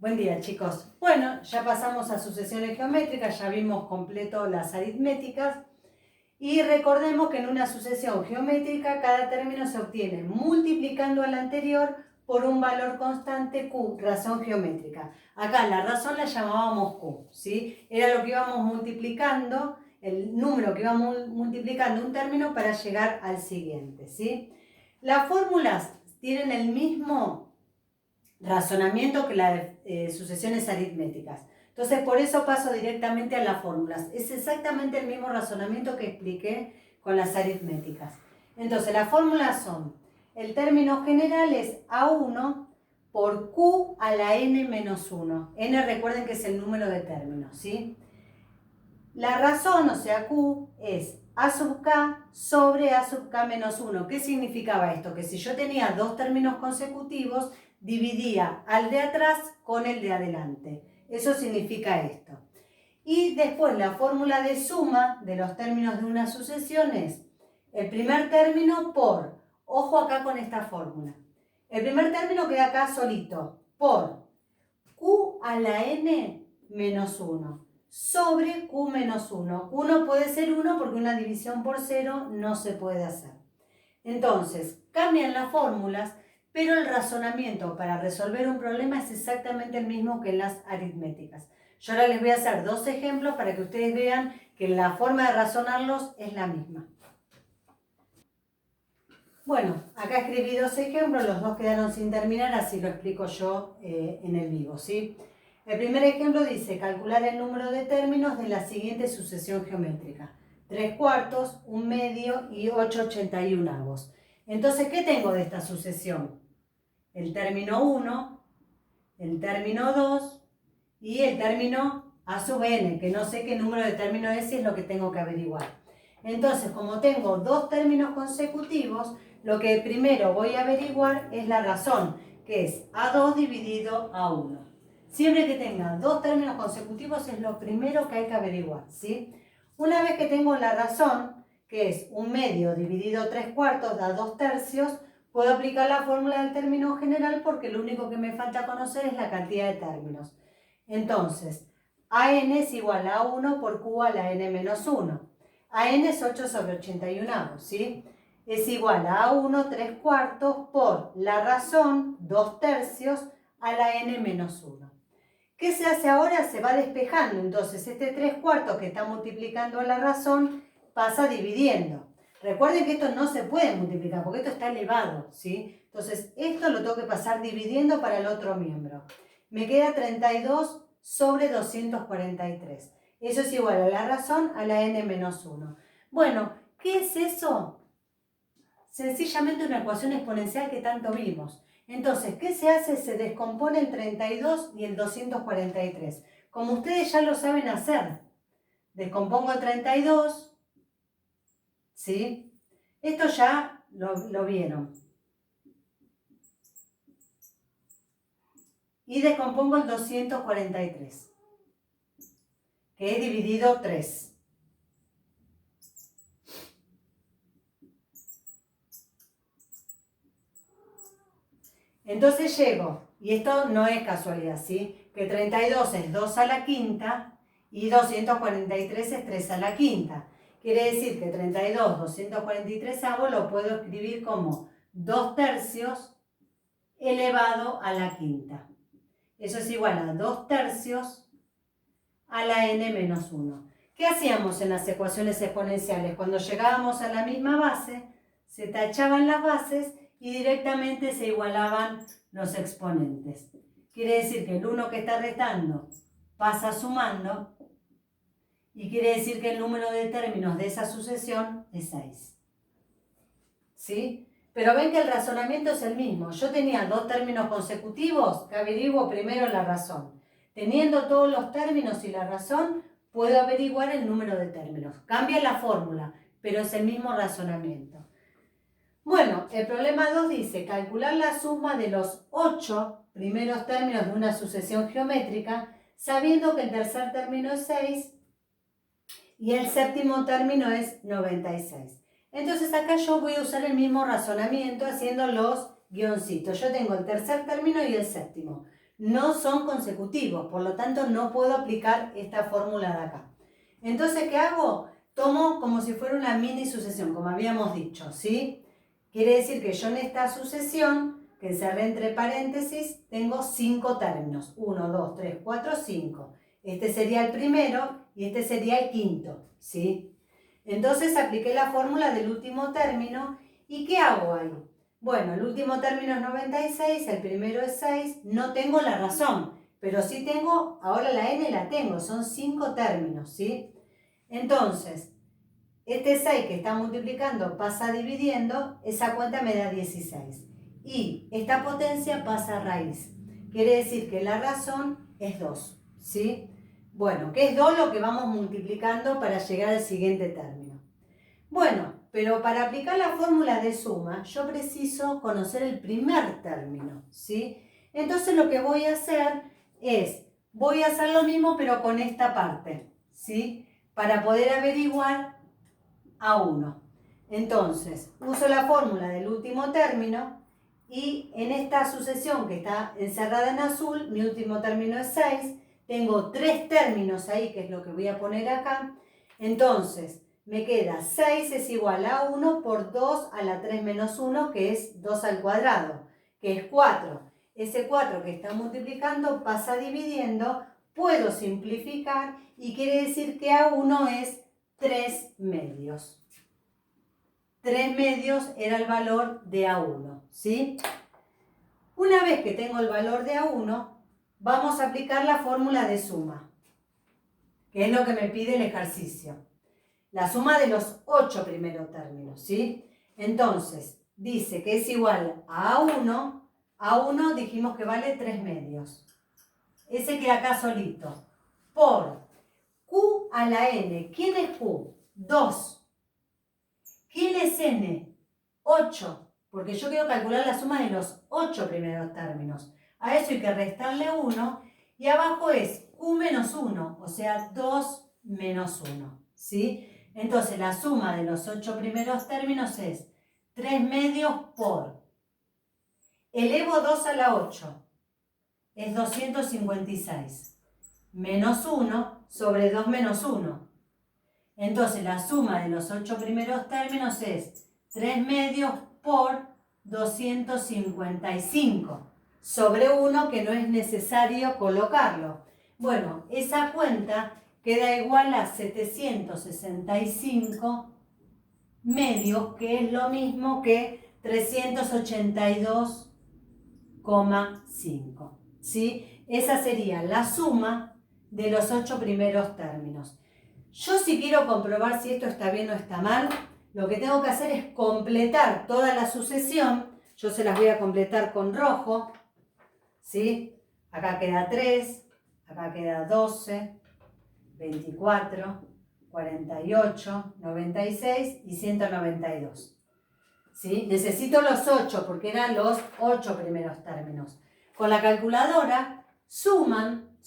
Buen día, chicos. Bueno, ya pasamos a sucesiones geométricas, ya vimos completo las aritméticas y recordemos que en una sucesión geométrica cada término se obtiene multiplicando al anterior por un valor constante Q, razón geométrica. Acá la razón la llamábamos Q, ¿sí? Era lo que íbamos multiplicando, el número que íbamos multiplicando un término para llegar al siguiente, ¿sí? Las fórmulas tienen el mismo razonamiento que las sucesiones aritméticas. Entonces, por eso paso directamente a las fórmulas. Es exactamente el mismo razonamiento que expliqué con las aritméticas. Entonces, las fórmulas son, el término general es A1 por Q a la n menos 1. N recuerden que es el número de términos, ¿sí? La razón, o sea Q, es A sub K sobre A sub K menos 1. ¿Qué significaba esto? Que si yo tenía dos términos consecutivos, dividía al de atrás con el de adelante. Eso significa esto. Y después la fórmula de suma de los términos de una sucesión es el primer término por, ojo acá con esta fórmula, el primer término queda acá solito, por Q a la n menos 1 sobre Q menos 1. Q no puede ser 1 porque una división por 0 no se puede hacer. Entonces, cambian las fórmulas, pero el razonamiento para resolver un problema es exactamente el mismo que en las aritméticas. Yo ahora les voy a hacer dos ejemplos para que ustedes vean que la forma de razonarlos es la misma. Bueno, acá escribí dos ejemplos, los dos quedaron sin terminar, así lo explico yo en el vivo, ¿sí? El primer ejemplo dice calcular el número de términos de la siguiente sucesión geométrica. 3/4, 1/2 y 8/81. Entonces, ¿qué tengo de esta sucesión? El término 1, el término 2 y el término a sub n, que no sé qué número de términos es y es lo que tengo que averiguar. Entonces, como tengo dos términos consecutivos, lo que primero voy a averiguar es la razón, que es A2 dividido A1. Siempre que tenga dos términos consecutivos es lo primero que hay que averiguar, ¿sí? Una vez que tengo la razón, que es 1/2 dividido 3/4 da 2/3, puedo aplicar la fórmula del término general porque lo único que me falta conocer es la cantidad de términos. Entonces, AN es igual a 1 por Q a la n menos 1. AN es 8/81, ¿sí? Es igual a 1 3/4 por la razón 2/3 a la n menos 1. ¿Qué se hace ahora? Se va despejando. Entonces, este 3/4 que está multiplicando a la razón pasa dividiendo. Recuerden que esto no se puede multiplicar porque esto está elevado, ¿sí? Entonces, esto lo tengo que pasar dividiendo para el otro miembro. Me queda 32 sobre 243. Eso es igual a la razón a la n menos 1. Bueno, ¿qué es eso? Sencillamente una ecuación exponencial que tanto vimos. Entonces, ¿qué se hace? Se descompone el 32 y el 243. Como ustedes ya lo saben hacer, descompongo el 32, ¿sí? Esto ya lo vieron. Y descompongo el 243, que es dividido 3. Entonces llego, y esto no es casualidad, ¿sí? Que 32 es 2 a la quinta y 243 es 3 a la quinta. Quiere decir que 32, 243 lo puedo escribir como 2/3 elevado a la quinta. Eso es igual a 2/3 a la n menos 1. ¿Qué hacíamos en las ecuaciones exponenciales? Cuando llegábamos a la misma base, se tachaban las bases y directamente se igualaban los exponentes. Quiere decir que el 1 que está restando pasa sumando y quiere decir que el número de términos de esa sucesión es 6. ¿Sí? Pero ven que el razonamiento es el mismo. Yo tenía dos términos consecutivos, que averiguo primero la razón. Teniendo todos los términos y la razón, puedo averiguar el número de términos. Cambia la fórmula, pero es el mismo razonamiento. Bueno, el problema 2 dice calcular la suma de los 8 primeros términos de una sucesión geométrica, sabiendo que el tercer término es 6 y el séptimo término es 96. Entonces acá yo voy a usar el mismo razonamiento haciendo los guioncitos. Yo tengo el tercer término y el séptimo. no son consecutivos, por lo tanto no puedo aplicar esta fórmula de acá. Entonces, ¿qué hago? Tomo como si fuera una mini sucesión, como habíamos dicho, ¿sí? Quiere decir que yo en esta sucesión, que encerré entre paréntesis, tengo 5 términos. 1, 2, 3, 4, 5. Este sería el primero y este sería el quinto, ¿sí? Entonces apliqué la fórmula del último término. ¿Y qué hago ahí? Bueno, el último término es 96, el primero es 6. No tengo la razón, pero sí tengo, ahora la n la tengo, son 5 términos, ¿sí? Entonces, este 6 que está multiplicando pasa dividiendo, esa cuenta me da 16. Y esta potencia pasa a raíz. Quiere decir que la razón es 2, ¿sí? Bueno, ¿qué es 2? Lo que vamos multiplicando para llegar al siguiente término. Bueno, pero para aplicar la fórmula de suma, yo preciso conocer el primer término, ¿sí? Entonces lo que voy a hacer es, voy a hacer lo mismo pero con esta parte, ¿sí? Para poder averiguar A1. Entonces, uso la fórmula del último término y en esta sucesión que está encerrada en azul, mi último término es 6, tengo 3 términos ahí, que es lo que voy a poner acá. Entonces, me queda 6 es igual a 1 por 2 a la 3 menos 1, que es 2 al cuadrado, que es 4. Ese 4 que está multiplicando pasa dividiendo, puedo simplificar y quiere decir que A1 es 3 medios. 3 medios era el valor de A1, ¿sí? Una vez que tengo el valor de A1, vamos a aplicar la fórmula de suma, que es lo que me pide el ejercicio. La suma de los 8 primeros términos, ¿sí? Entonces, dice que es igual a A1. A1 dijimos que vale 3 medios. Ese queda acá solito. Por Q a la N. ¿Quién es Q? 2. ¿Quién es N? 8. Porque yo quiero calcular la suma de los 8 primeros términos. A eso hay que restarle 1. Y abajo es Q menos 1. O sea, 2 menos 1. ¿Sí? Entonces, la suma de los 8 primeros términos es 3 medios por. Elevo 2 a la 8. Es 256. Menos 1 sobre 2 menos 1. Entonces, la suma de los 8 primeros términos es 3 medios por 255 sobre 1, que no es necesario colocarlo. Bueno, esa cuenta queda igual a 765 medios, que es lo mismo que 382,5. ¿Sí? Esa sería la suma de los 8 primeros términos. Yo, si quiero comprobar si esto está bien o está mal, lo que tengo que hacer es completar toda la sucesión. Yo se las voy a completar con rojo, ¿sí? Acá queda 3, acá queda 12, 24, 48, 96 y 192. ¿Sí? Necesito los 8 porque eran los 8 primeros términos. Con la calculadora suman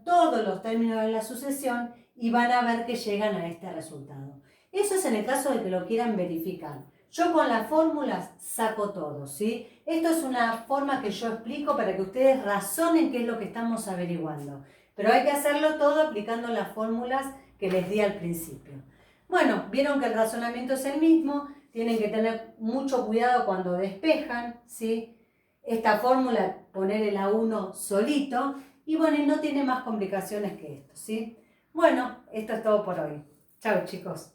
todos los términos de la sucesión y van a ver que llegan a este resultado. Eso es en el caso de que lo quieran verificar. Yo con las fórmulas saco todo, ¿sí? Esto es una forma que yo explico para que ustedes razonen qué es lo que estamos averiguando. Pero hay que hacerlo todo aplicando las fórmulas que les di al principio. Bueno, vieron que el razonamiento es el mismo. Tienen que tener mucho cuidado cuando despejan, ¿sí? Esta fórmula, poner el A1 solito. Y bueno, no tiene más complicaciones que esto, ¿sí? Bueno, esto es todo por hoy. Chao, chicos.